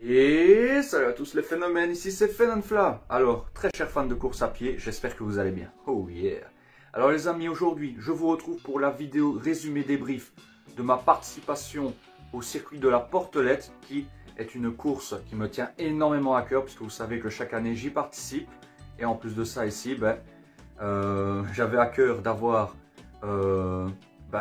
Et salut à tous les phénomènes, ici c'est Phénonfla. Alors, très chers fans de course à pied, j'espère que vous allez bien. Oh yeah. Alors les amis, aujourd'hui, je vous retrouve pour la vidéo résumé débrief de ma participation au circuit de la Portelette, qui est une course qui me tient énormément à cœur, puisque vous savez que chaque année j'y participe. Et en plus de ça ici, j'avais à cœur d'avoir tout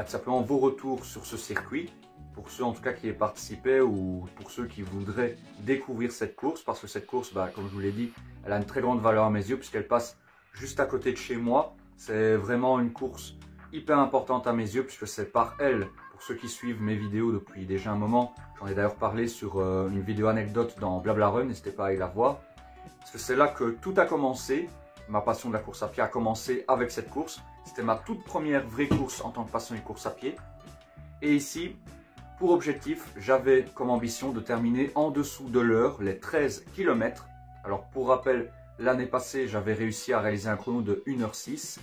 simplement vos retours sur ce circuit. Pour ceux en tout cas qui y participaient ou pour ceux qui voudraient découvrir cette course, parce que cette course, comme je vous l'ai dit, elle a une très grande valeur à mes yeux puisqu'elle passe juste à côté de chez moi. C'est vraiment une course hyper importante à mes yeux puisque c'est par elle, pour ceux qui suivent mes vidéos depuis déjà un moment, j'en ai d'ailleurs parlé sur une vidéo anecdote dans Blabla Run, n'hésitez pas à aller la voir. Parce que c'est là que tout a commencé, ma passion de la course à pied a commencé avec cette course. C'était ma toute première vraie course en tant que passionné de course à pied. Et ici, pour objectif, j'avais comme ambition de terminer en dessous de l'heure, les 13 km. Alors pour rappel, l'année passée, j'avais réussi à réaliser un chrono de 1h06.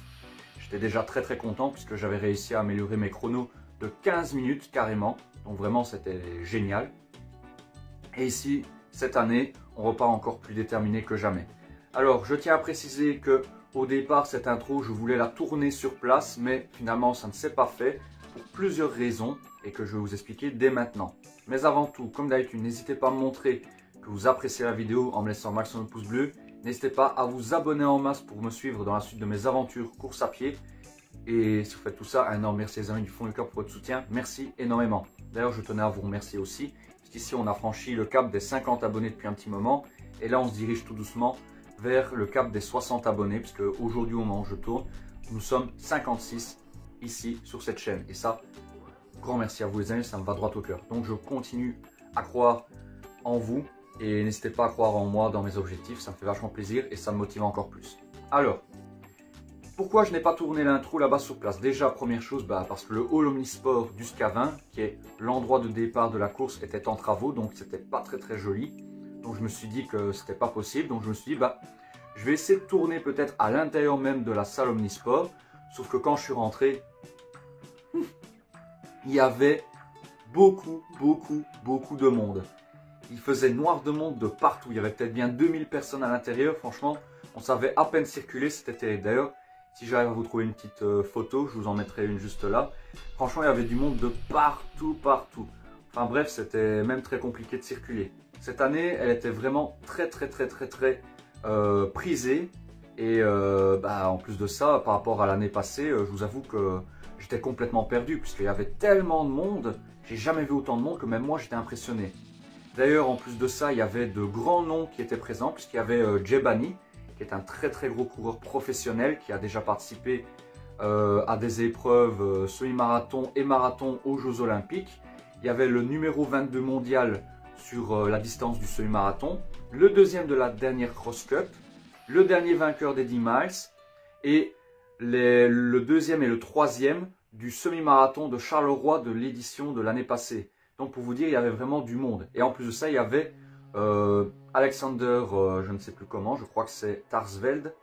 J'étais déjà très content puisque j'avais réussi à améliorer mes chronos de 15 minutes carrément. Donc vraiment, c'était génial. Et ici, cette année, on repart encore plus déterminé que jamais. Alors, je tiens à préciser que au départ, cette intro, je voulais la tourner sur place, mais finalement, ça ne s'est pas fait pour plusieurs raisons et que je vais vous expliquer dès maintenant. Mais avant tout, comme d'habitude, n'hésitez pas à me montrer que vous appréciez la vidéo en me laissant un maximum de pouces bleus. N'hésitez pas à vous abonner en masse pour me suivre dans la suite de mes aventures course à pied. Et si vous faites tout ça, un énorme merci les amis du fond du cœur pour votre soutien. Merci énormément. D'ailleurs, je tenais à vous remercier aussi, puisqu'ici on a franchi le cap des 50 abonnés depuis un petit moment. Et là, on se dirige tout doucement vers le cap des 60 abonnés, puisque aujourd'hui, au moment où je tourne, nous sommes 56 ici sur cette chaîne. Et ça, grand merci à vous les amis, ça me va droit au cœur. Donc je continue à croire en vous et n'hésitez pas à croire en moi dans mes objectifs, ça me fait vachement plaisir et ça me motive encore plus. Alors, pourquoi je n'ai pas tourné l'intro là-bas sur place? Déjà, première chose, parce que le hall omnisport du Scavin, qui est l'endroit de départ de la course, était en travaux, donc c'était pas très joli. Donc je me suis dit que c'était pas possible, donc je me suis dit, je vais essayer de tourner peut-être à l'intérieur même de la salle omnisport, sauf que quand je suis rentré, il y avait beaucoup de monde. Il faisait noir de monde de partout. Il y avait peut-être bien 2000 personnes à l'intérieur. Franchement, on savait à peine circuler. C'était terrible. D'ailleurs, si j'arrive à vous trouver une petite photo, je vous en mettrai une juste là. Franchement, il y avait du monde de partout. Enfin bref, c'était même très compliqué de circuler. Cette année, elle était vraiment très prisée. Et en plus de ça, par rapport à l'année passée, je vous avoue que j'étais complètement perdu puisqu'il y avait tellement de monde. J'ai jamais vu autant de monde que même moi j'étais impressionné. D'ailleurs, en plus de ça, il y avait de grands noms qui étaient présents puisqu'il y avait Jebani, qui est un très gros coureur professionnel qui a déjà participé à des épreuves semi-marathon et marathon aux Jeux Olympiques. Il y avait le numéro 22 mondial sur la distance du semi-marathon, le deuxième de la dernière Cross Cup, le dernier vainqueur des 10 miles et le deuxième et le troisième du semi-marathon de Charleroi de l'édition de l'année passée. Donc pour vous dire, il y avait vraiment du monde. Et en plus de ça, il y avait Alexander, je ne sais plus comment, je crois que c'est Tarsveld,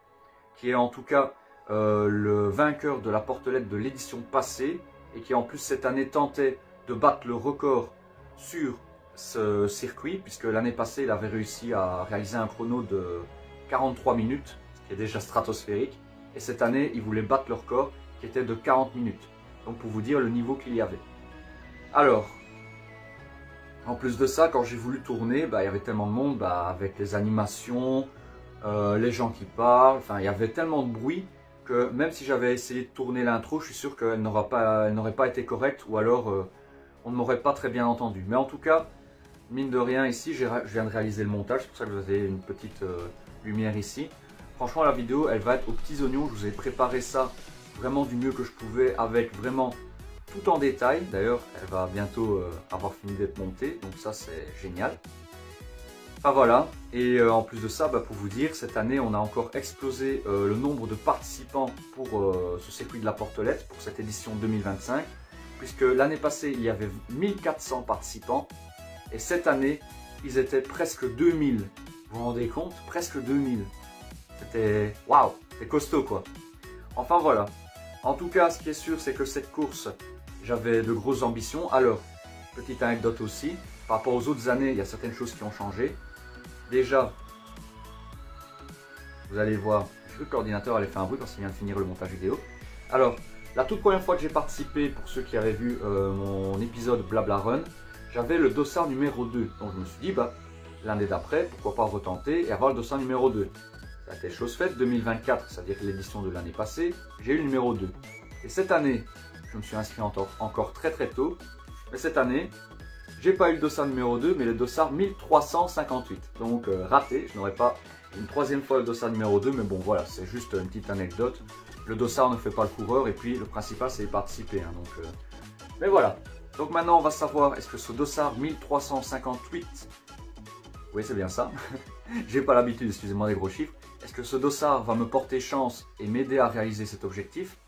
qui est en tout cas le vainqueur de la Portelette de l'édition passée et qui en plus cette année tentait de battre le record sur ce circuit, puisque l'année passée, il avait réussi à réaliser un chrono de 43 minutes, ce qui est déjà stratosphérique. Et cette année, il voulait battre le record qui était de 40 minutes. Donc pour vous dire le niveau qu'il y avait. Alors, en plus de ça, quand j'ai voulu tourner, il y avait tellement de monde avec les animations, les gens qui parlent. Enfin, il y avait tellement de bruit que même si j'avais essayé de tourner l'intro, je suis sûr qu'elle n'aurait pas été correcte ou alors on ne m'aurait pas très bien entendu. Mais en tout cas, mine de rien, ici, je viens de réaliser le montage. C'est pour ça que vous avez une petite lumière ici. Franchement, la vidéo, elle va être aux petits oignons. Je vous ai préparé ça vraiment du mieux que je pouvais avec vraiment tout en détail. D'ailleurs, elle va bientôt avoir fini d'être montée. Donc ça, c'est génial. Enfin voilà. Et en plus de ça, pour vous dire, cette année, on a encore explosé le nombre de participants pour ce circuit de la Portelette pour cette édition 2025. Puisque l'année passée, il y avait 1400 participants. Et cette année, ils étaient presque 2000. Vous vous rendez compte? Presque 2000. C'était waouh, c'était costaud quoi. Enfin voilà. En tout cas, ce qui est sûr, c'est que cette course, j'avais de grosses ambitions. Alors, petite anecdote aussi, par rapport aux autres années, il y a certaines choses qui ont changé. Déjà, vous allez voir, je veux que l'ordinateur allait faire un bruit parce qu'il vient de finir le montage vidéo. Alors, la toute première fois que j'ai participé, pour ceux qui avaient vu mon épisode Blabla Run, j'avais le dossard numéro 2. Donc je me suis dit, bah, l'année d'après, pourquoi pas retenter et avoir le dossard numéro 2. Ça a été chose faite, 2024, c'est-à-dire l'édition de l'année passée, j'ai eu le numéro 2. Et cette année, je me suis inscrit encore très tôt, mais cette année, j'ai pas eu le dossard numéro 2, mais le dossard 1358. Donc raté, je n'aurai pas une troisième fois le dossard numéro 2, mais bon voilà, c'est juste une petite anecdote. Le dossard ne fait pas le coureur, et puis le principal c'est y participer. Hein, mais voilà, donc maintenant on va savoir, est-ce que ce dossard 1358, oui c'est bien ça, j'ai pas l'habitude, excusez-moi des gros chiffres, est-ce que ce dossard va me porter chance et m'aider à réaliser cet objectif?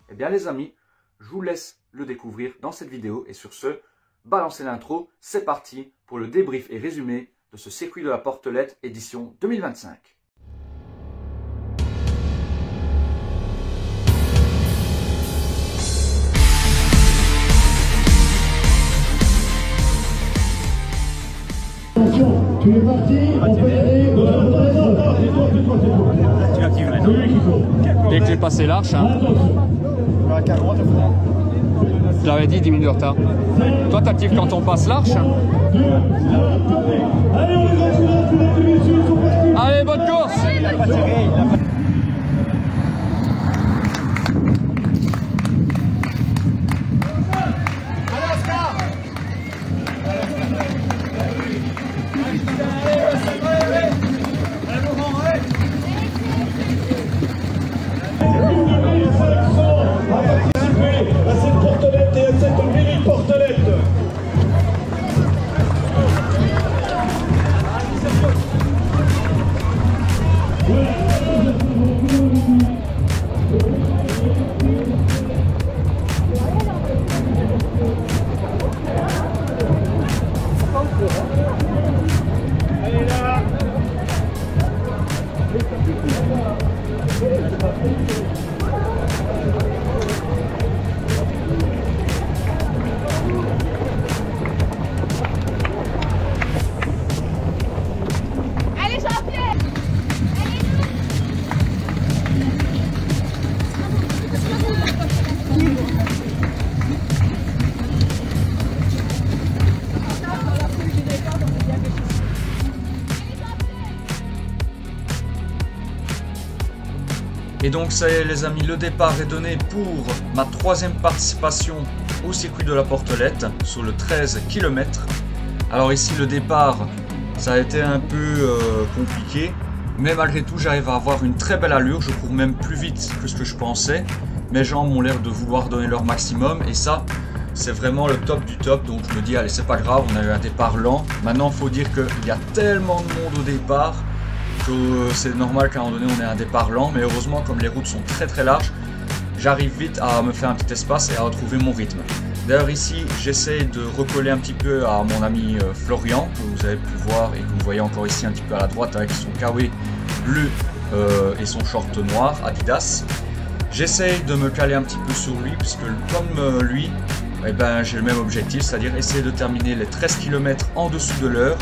Eh bien les amis, je vous laisse le découvrir dans cette vidéo, et sur ce, balancez l'intro, c'est parti pour le débrief et résumé de ce circuit de la Portelette édition 2025. Tu es parti, on peut y aller. Tu actives maintenant. Dès que j'ai passé l'arche, hein. Je l'avais dit 10 minutes de retard. Toi, t'actives quand on passe l'arche. Allez, bonne course. Et donc ça y est les amis, le départ est donné pour ma troisième participation au circuit de la Portelette sur le 13 km. Alors ici le départ, ça a été un peu compliqué, mais malgré tout j'arrive à avoir une très belle allure, je cours même plus vite que ce que je pensais. Mes jambes ont l'air de vouloir donner leur maximum et ça c'est vraiment le top du top, donc je me dis allez c'est pas grave, on a eu un départ lent. Maintenant il faut dire qu'il y a tellement de monde au départ que c'est normal qu'à un moment donné on ait un départ lent, mais heureusement comme les routes sont très larges, j'arrive vite à me faire un petit espace et à retrouver mon rythme. D'ailleurs ici j'essaie de recoller un petit peu à mon ami Florian, que vous avez pu voir et que vous voyez encore ici un petit peu à la droite avec son kawaii bleu et son short noir Adidas. J'essaie de me caler un petit peu sur lui puisque comme lui, eh ben, j'ai le même objectif, c'est-à-dire essayer de terminer les 13 km en dessous de l'heure.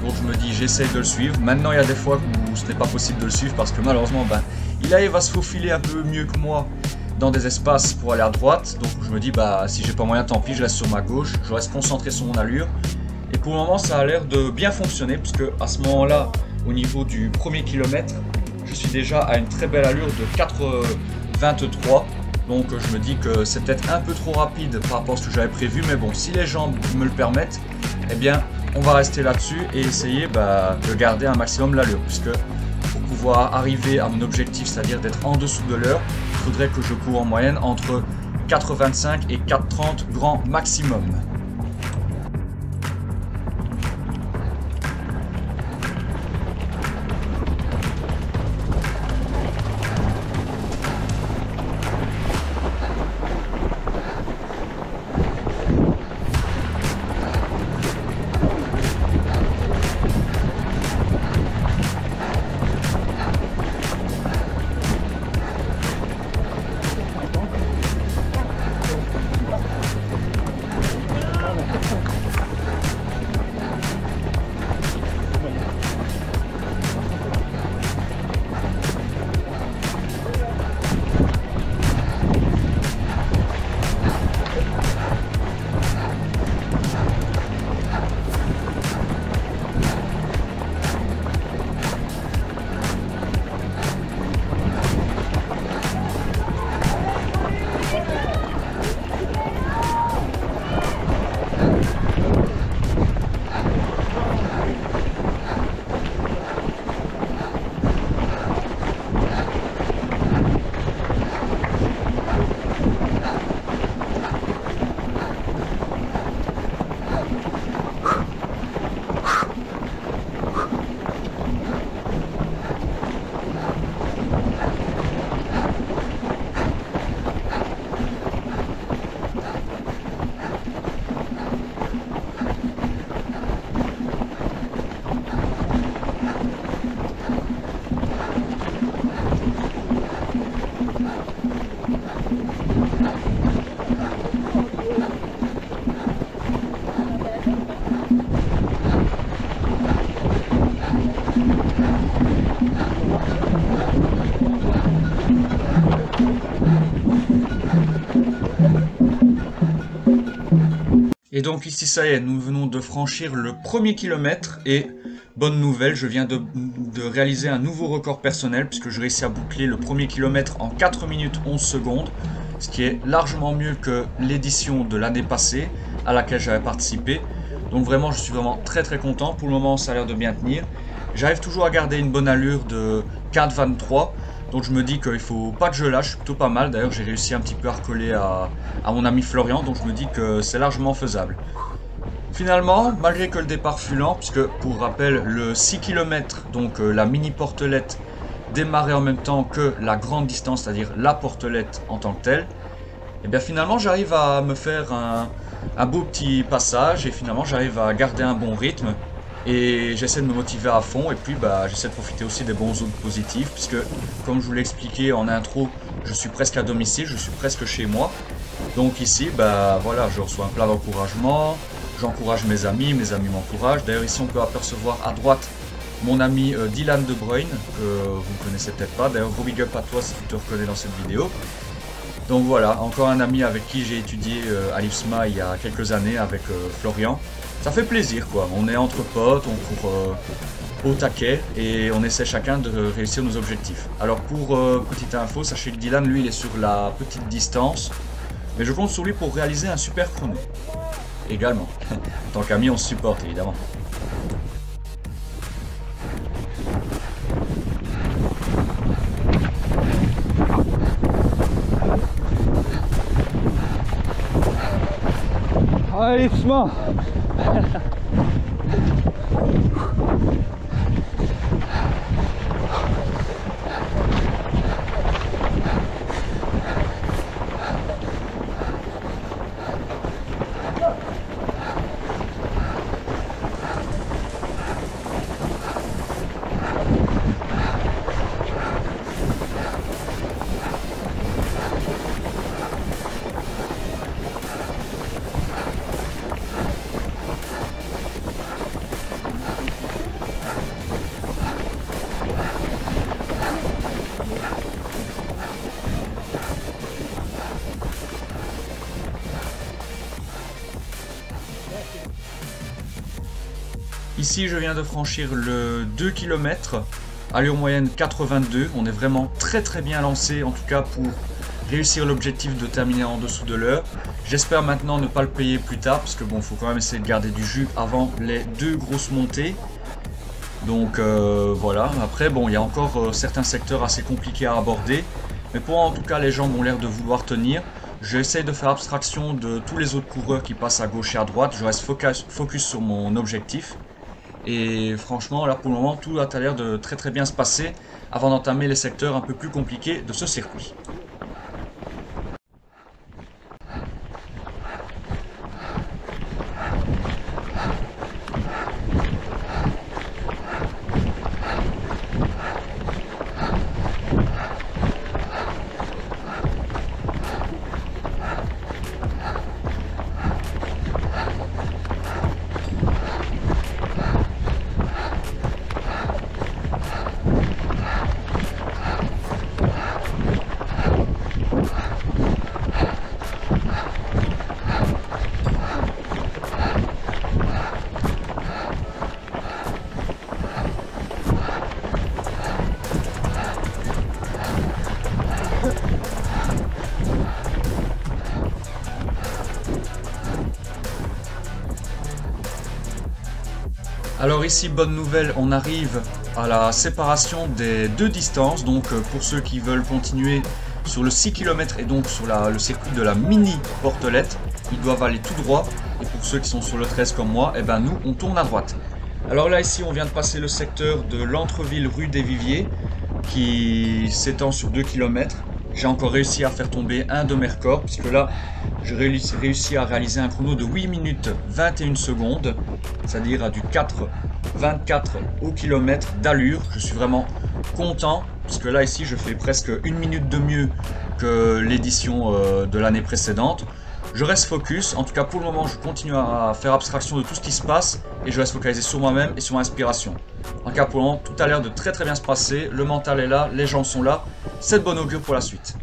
Donc je me dis j'essaye de le suivre. Maintenant il y a des fois où ce n'est pas possible de le suivre parce que malheureusement ben, il arrive à se faufiler un peu mieux que moi dans des espaces pour aller à droite. Donc je me dis bah si j'ai pas moyen tant pis, je reste sur ma gauche, je reste concentré sur mon allure. Et pour le moment ça a l'air de bien fonctionner puisque à ce moment là au niveau du premier kilomètre je suis déjà à une très belle allure de 4,23. Donc je me dis que c'est peut-être un peu trop rapide par rapport à ce que j'avais prévu, mais bon si les jambes me le permettent, eh bien on va rester là-dessus et essayer de garder un maximum l'allure, puisque pour pouvoir arriver à mon objectif, c'est-à-dire d'être en dessous de l'heure, il faudrait que je cours en moyenne entre 4,25 et 4,30 grand maximum. Et donc ici ça y est, nous venons de franchir le premier kilomètre et bonne nouvelle, je viens de réaliser un nouveau record personnel puisque je réussis à boucler le premier kilomètre en 4 minutes 11 secondes, ce qui est largement mieux que l'édition de l'année passée à laquelle j'avais participé. Donc vraiment je suis vraiment très content, pour le moment ça a l'air de bien tenir. J'arrive toujours à garder une bonne allure de 4,23. Donc je me dis qu'il ne faut pas que je lâche, c'est plutôt pas mal. D'ailleurs j'ai réussi un petit peu à recoller à mon ami Florian, donc je me dis que c'est largement faisable. Finalement, malgré que le départ fut lent, puisque pour rappel le 6 km, donc la mini portelette démarrait en même temps que la grande distance, c'est-à-dire la portelette en tant que telle, et bien finalement j'arrive à me faire un beau petit passage et finalement j'arrive à garder un bon rythme. Et j'essaie de me motiver à fond et puis j'essaie de profiter aussi des bons ondes positifs puisque comme je vous l'ai expliqué en intro, je suis presque à domicile, je suis presque chez moi. Donc ici, voilà, je reçois un plein d'encouragement, j'encourage mes amis m'encouragent. D'ailleurs ici on peut apercevoir à droite mon ami Dylan De Bruyne, que vous ne connaissez peut-être pas. D'ailleurs gros big up à toi si tu te reconnais dans cette vidéo. Donc voilà, encore un ami avec qui j'ai étudié à l'IFSMA il y a quelques années avec Florian. Ça fait plaisir quoi, on est entre potes, on court au taquet et on essaie chacun de réussir nos objectifs. Alors pour petite info, sachez que Dylan lui il est sur la petite distance, mais je compte sur lui pour réaliser un super chrono. Également, en tant qu'ami on se supporte évidemment. Allez, doucement. Ici je viens de franchir le 2 km, allure moyenne 82, on est vraiment très bien lancé en tout cas pour réussir l'objectif de terminer en dessous de l'heure. J'espère maintenant ne pas le payer plus tard parce que bon, faut quand même essayer de garder du jus avant les 2 grosses montées. Donc voilà, après bon, il y a encore certains secteurs assez compliqués à aborder, mais pour en tout cas les jambes ont l'air de vouloir tenir. J'essaie de faire abstraction de tous les autres coureurs qui passent à gauche et à droite, je reste focus sur mon objectif. Et franchement, là pour le moment, tout a l'air de très bien se passer avant d'entamer les secteurs un peu plus compliqués de ce circuit. Alors ici, bonne nouvelle, on arrive à la séparation des 2 distances. Donc pour ceux qui veulent continuer sur le 6 km et donc sur le circuit de la mini portelette, ils doivent aller tout droit. Et pour ceux qui sont sur le 13 comme moi, eh ben nous on tourne à droite. Alors là ici on vient de passer le secteur de l'Entreville rue des Viviers qui s'étend sur 2 km. J'ai encore réussi à faire tomber un de mes records puisque là j'ai réussi à réaliser un chrono de 8 minutes 21 secondes, c'est-à-dire à du 4,24 au kilomètre d'allure. Je suis vraiment content puisque là ici je fais presque 1 minute de mieux que l'édition de l'année précédente. Je reste focus, en tout cas pour le moment je continue à faire abstraction de tout ce qui se passe et je reste focalisé sur moi-même et sur mon inspiration. En tout cas pour le moment tout a l'air de très bien se passer, le mental est là, les gens sont là, c'est de bon augure pour la suite.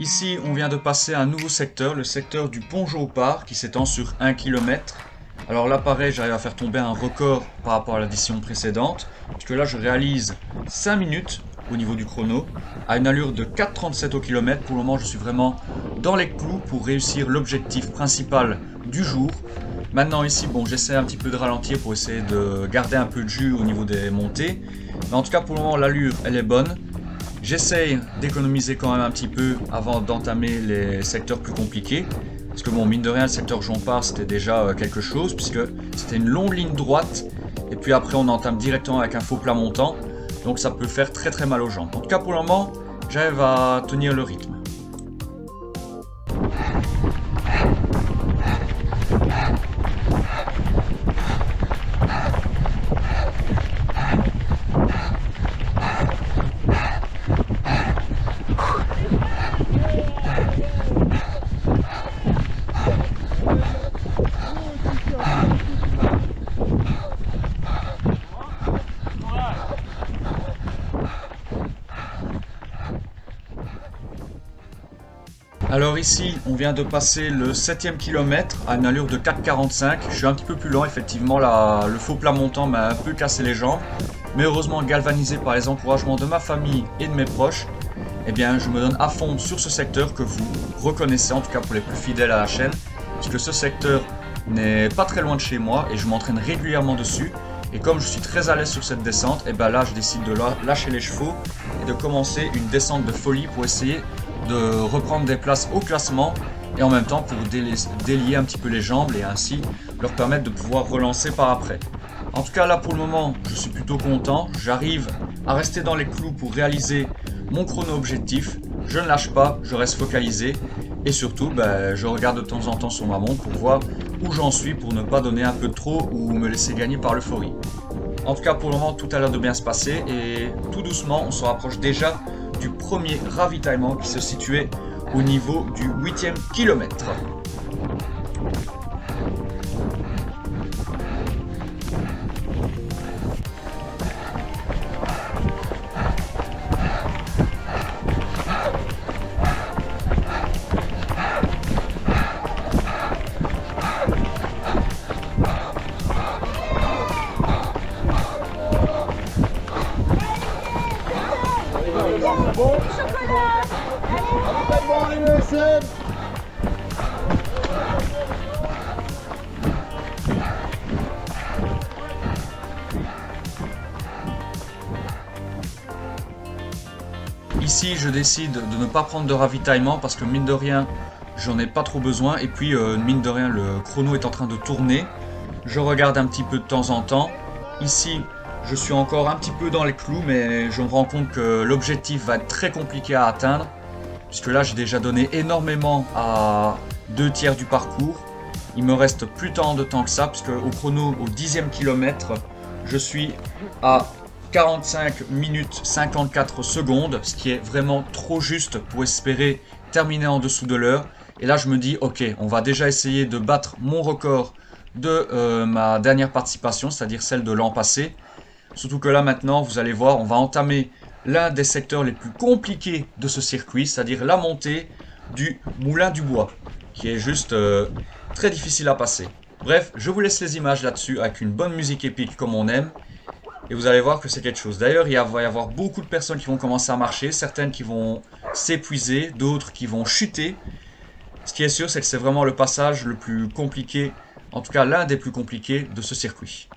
Ici, on vient de passer à un nouveau secteur, le secteur du Pont Jaupart, qui s'étend sur 1 km. Alors là, pareil, j'arrive à faire tomber un record par rapport à l'édition précédente, puisque là, je réalise 5 minutes au niveau du chrono, à une allure de 4,37 au kilomètre. Pour le moment, je suis vraiment dans les clous pour réussir l'objectif principal du jour. Maintenant ici, bon, j'essaie un petit peu de ralentir pour essayer de garder un peu de jus au niveau des montées. Mais en tout cas, pour le moment, l'allure, elle est bonne. J'essaye d'économiser quand même un petit peu avant d'entamer les secteurs plus compliqués. Parce que bon, mine de rien, le secteur Jaupart, c'était déjà quelque chose, puisque c'était une longue ligne droite. Et puis après, on entame directement avec un faux plat montant. Donc ça peut faire très très mal aux jambes. En tout cas, pour le moment, j'arrive à tenir le rythme. Alors ici, on vient de passer le 7e kilomètre à une allure de 4,45. Je suis un petit peu plus lent, effectivement, le faux plat montant m'a un peu cassé les jambes. Mais heureusement, galvanisé par les encouragements de ma famille et de mes proches, eh bien, je me donne à fond sur ce secteur que vous reconnaissez, en tout cas pour les plus fidèles à la chaîne, puisque ce secteur n'est pas très loin de chez moi et je m'entraîne régulièrement dessus. Et comme je suis très à l'aise sur cette descente, et ben là, je décide de lâcher les chevaux et de commencer une descente de folie pour essayer de reprendre des places au classement et en même temps pour délier un petit peu les jambes et ainsi leur permettre de pouvoir relancer par après. En tout cas là pour le moment je suis plutôt content, j'arrive à rester dans les clous pour réaliser mon chrono objectif, je ne lâche pas, je reste focalisé et surtout je regarde de temps en temps sur ma montre pour voir où j'en suis pour ne pas donner un peu trop ou me laisser gagner par l'euphorie. En tout cas pour le moment tout a l'air de bien se passer et tout doucement on se rapproche déjà du premier ravitaillement qui se situait au niveau du 8e kilomètre. Ici, je décide de ne pas prendre de ravitaillement parce que mine de rien, j'en ai pas trop besoin. Et puis, mine de rien, le chrono est en train de tourner. Je regarde un petit peu de temps en temps. Ici, je suis encore un petit peu dans les clous, mais je me rends compte que l'objectif va être très compliqué à atteindre. Puisque là, j'ai déjà donné énormément à 2/3 du parcours. Il me reste plus tant de temps que ça, puisque au chrono, au 10e kilomètre, je suis à 45 minutes 54 secondes, ce qui est vraiment trop juste pour espérer terminer en dessous de l'heure. Et là, je me dis, ok, on va déjà essayer de battre mon record de ma dernière participation, c'est-à-dire celle de l'an passé. Surtout que là, maintenant, vous allez voir, on va entamer l'un des secteurs les plus compliqués de ce circuit, c'est-à-dire la montée du Moulin du Bois, qui est juste très difficile à passer. Bref, je vous laisse les images là-dessus avec une bonne musique épique comme on aime. Et vous allez voir que c'est quelque chose. D'ailleurs, il va y avoir beaucoup de personnes qui vont commencer à marcher, certaines qui vont s'épuiser, d'autres qui vont chuter. Ce qui est sûr, c'est que c'est vraiment le passage le plus compliqué, en tout cas l'un des plus compliqués de ce circuit.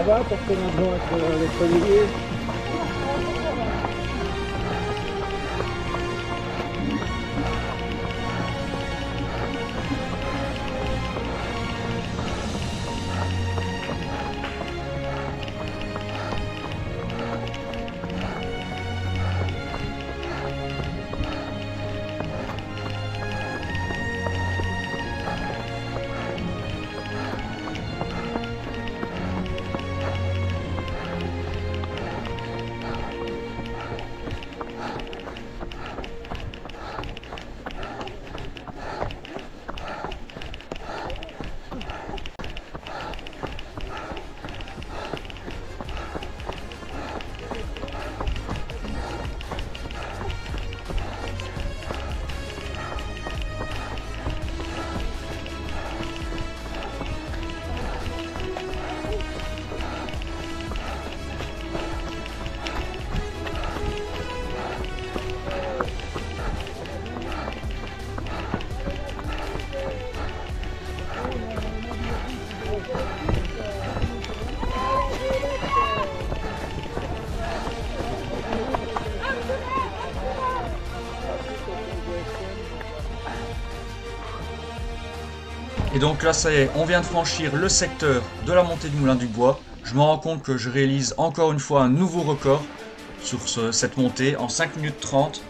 Ça va pour ton argent avec les familiers? Et donc là, ça y est, on vient de franchir le secteur de la montée du Moulin du Bois. Je me rends compte que je réalise encore une fois un nouveau record sur cette montée en 5 minutes 30.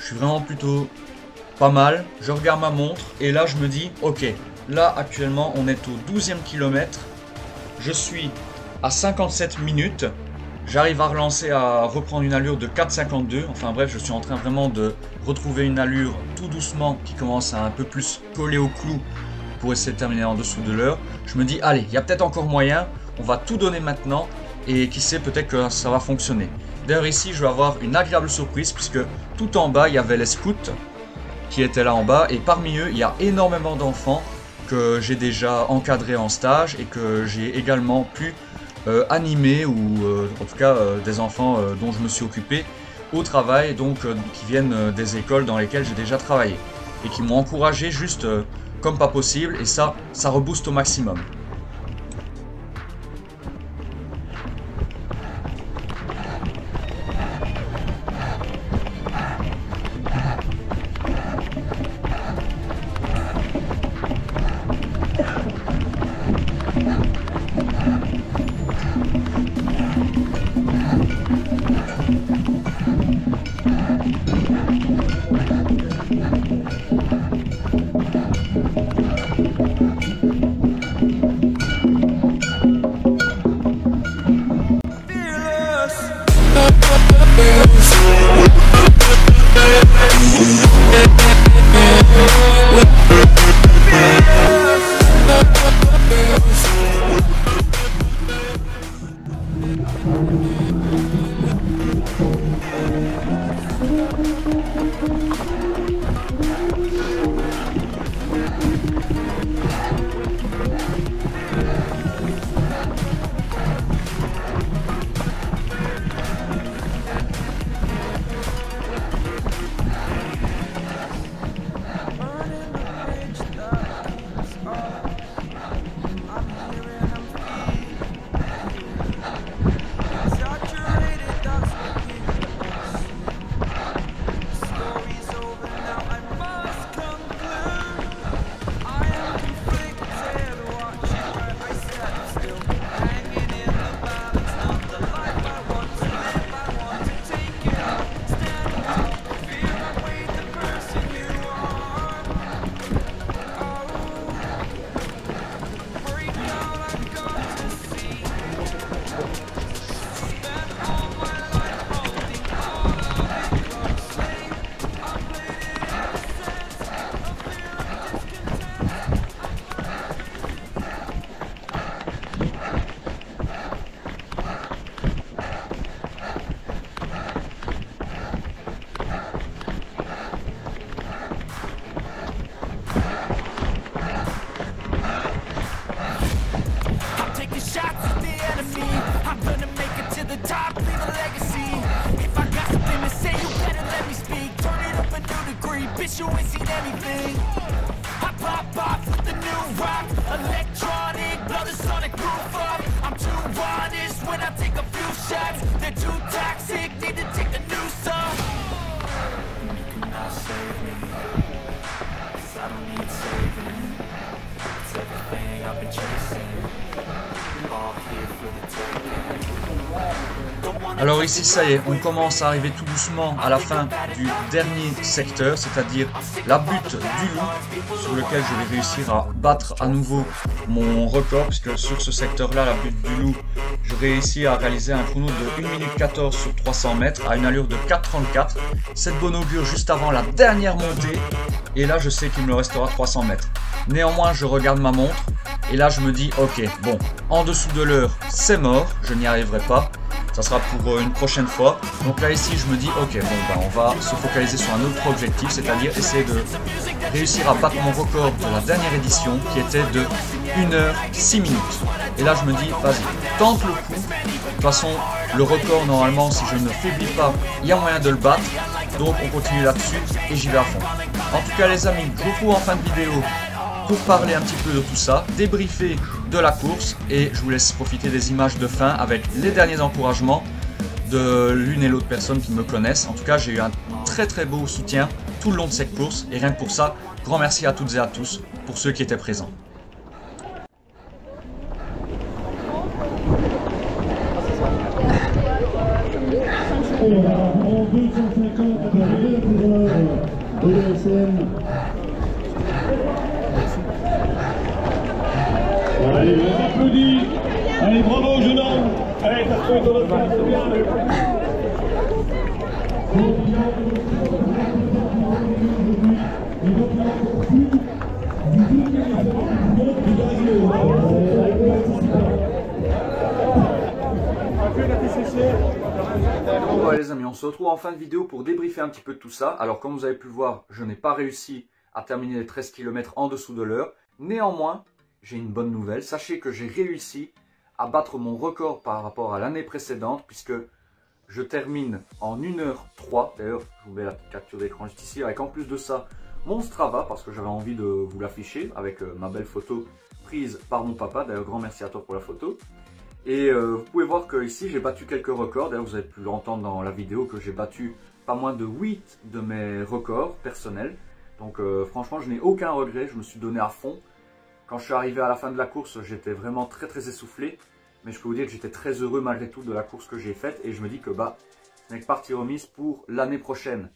Je suis vraiment plutôt pas mal. Je regarde ma montre et là, je me dis, ok, là actuellement, on est au 12e kilomètre. Je suis à 57 minutes. J'arrive à reprendre une allure de 4,52. Enfin bref, je suis en train vraiment de retrouver une allure tout doucement qui commence à un peu plus coller au clou pour essayer de terminer en dessous de l'heure. Je me dis, allez, il y a peut-être encore moyen, on va tout donner maintenant et qui sait, peut-être que ça va fonctionner. D'ailleurs ici, je vais avoir une agréable surprise puisque tout en bas, il y avait les scouts qui étaient là en bas et parmi eux, il y a énormément d'enfants que j'ai déjà encadrés en stage et que j'ai également pu animer ou en tout cas des enfants dont je me suis occupé au travail, donc qui viennent des écoles dans lesquelles j'ai déjà travaillé et qui m'ont encouragé juste comme pas possible et ça rebooste au maximum. bitch, you ain't seen anything. I pop off with the new rock, electronic, blow the sonic roof up. I'm too wild. Alors ici, ça y est, on commence à arriver tout doucement à la fin du dernier secteur, c'est-à-dire la butte du loup, sur lequel je vais réussir à battre à nouveau mon record, puisque sur ce secteur-là, la butte du loup, je réussis à réaliser un chrono de 1 minute 14 sur 300 mètres à une allure de 4,34. C'est de bon augure juste avant la dernière montée, et là je sais qu'il me restera 300 mètres. Néanmoins, je regarde ma montre, et là je me dis, ok, bon, en dessous de l'heure, c'est mort, je n'y arriverai pas. Ça sera pour une prochaine fois. Donc là ici je me dis ok, bon bah on va se focaliser sur un autre objectif, c'est-à-dire essayer de réussir à battre mon record de la dernière édition qui était de 1 heure 6 minutes. Et là je me dis vas-y, tente le coup. De toute façon le record normalement, si je ne faiblis pas, il y a moyen de le battre. Donc on continue là-dessus et j'y vais à fond. En tout cas les amis, je vous retrouve en fin de vidéo pour parler un petit peu de tout ça, débriefer de la course, et je vous laisse profiter des images de fin avec les derniers encouragements de l'une et l'autre personne qui me connaissent. En tout cas, j'ai eu un très beau soutien tout le long de cette course, et rien que pour ça, grand merci à toutes et à tous pour ceux qui étaient présents. Allez, on applaudit. Allez, bravo, jeune homme. Allez, t'as trouvé ton autre place, c'est bien. Bon bah les amis, on se retrouve en fin de vidéo pour débriefer un petit peu de tout ça. Alors comme vous avez pu le voir, je n'ai pas réussi à terminer les 13 km en dessous de l'heure. Néanmoins, j'ai une bonne nouvelle. Sachez que j'ai réussi à battre mon record par rapport à l'année précédente, puisque je termine en 1h03. D'ailleurs, je vous mets la petite capture d'écran juste ici, avec en plus de ça mon Strava, parce que j'avais envie de vous l'afficher avec ma belle photo prise par mon papa. D'ailleurs, grand merci à toi pour la photo. Et vous pouvez voir que ici j'ai battu quelques records. D'ailleurs, vous avez pu l'entendre dans la vidéo que j'ai battu pas moins de 8 de mes records personnels. Donc franchement, je n'ai aucun regret, je me suis donné à fond. Quand je suis arrivé à la fin de la course, j'étais vraiment très essoufflé. Mais je peux vous dire que j'étais très heureux malgré tout de la course que j'ai faite. Et je me dis que bah, ce n'est que partie remise pour l'année prochaine.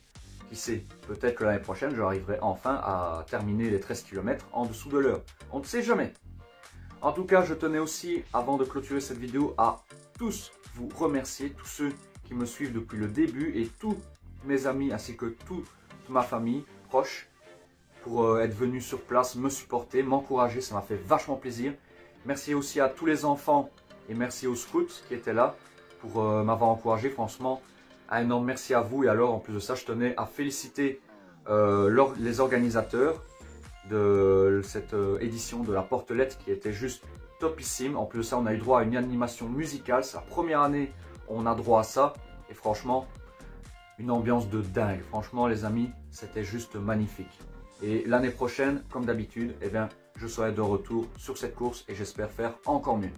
Qui sait, peut-être que l'année prochaine, j'arriverai enfin à terminer les 13 km en dessous de l'heure. On ne sait jamais. En tout cas, je tenais aussi, avant de clôturer cette vidéo, à tous vous remercier. Tous ceux qui me suivent depuis le début et tous mes amis ainsi que toute ma famille proche. Pour être venu sur place, me supporter, m'encourager, ça m'a fait vachement plaisir. Merci aussi à tous les enfants et merci aux scouts qui étaient là pour m'avoir encouragé. Franchement, un énorme merci à vous. Et alors, en plus de ça, je tenais à féliciter les organisateurs de cette édition de la Portelette qui était juste topissime. En plus de ça, on a eu droit à une animation musicale. C'est la première année où on a droit à ça. Et franchement, une ambiance de dingue. Franchement, les amis, c'était juste magnifique. Et l'année prochaine, comme d'habitude, eh bien, je serai de retour sur cette course et j'espère faire encore mieux.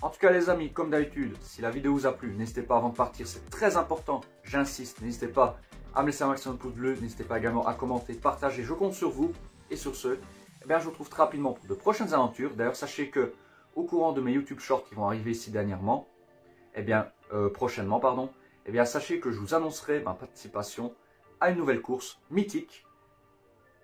En tout cas, les amis, comme d'habitude, si la vidéo vous a plu, n'hésitez pas avant de partir, c'est très important, j'insiste, n'hésitez pas à me laisser un maximum de pouces bleus, n'hésitez pas également à commenter, partager, je compte sur vous. Et sur ce, eh bien, je vous retrouve très rapidement pour de prochaines aventures. D'ailleurs, sachez que au courant de mes YouTube Shorts qui vont arriver ici dernièrement, eh bien, prochainement, pardon, eh bien, sachez que je vous annoncerai ma participation à une nouvelle course mythique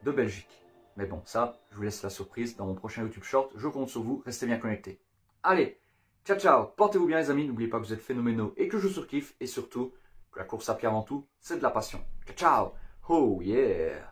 de Belgique. Mais bon, ça, je vous laisse la surprise dans mon prochain YouTube Short. Je compte sur vous, restez bien connectés. Allez, ciao ciao, portez-vous bien les amis, n'oubliez pas que vous êtes phénoménaux et que je surkiffe. Et surtout, que la course à pied avant tout, c'est de la passion. Ciao ciao, oh yeah.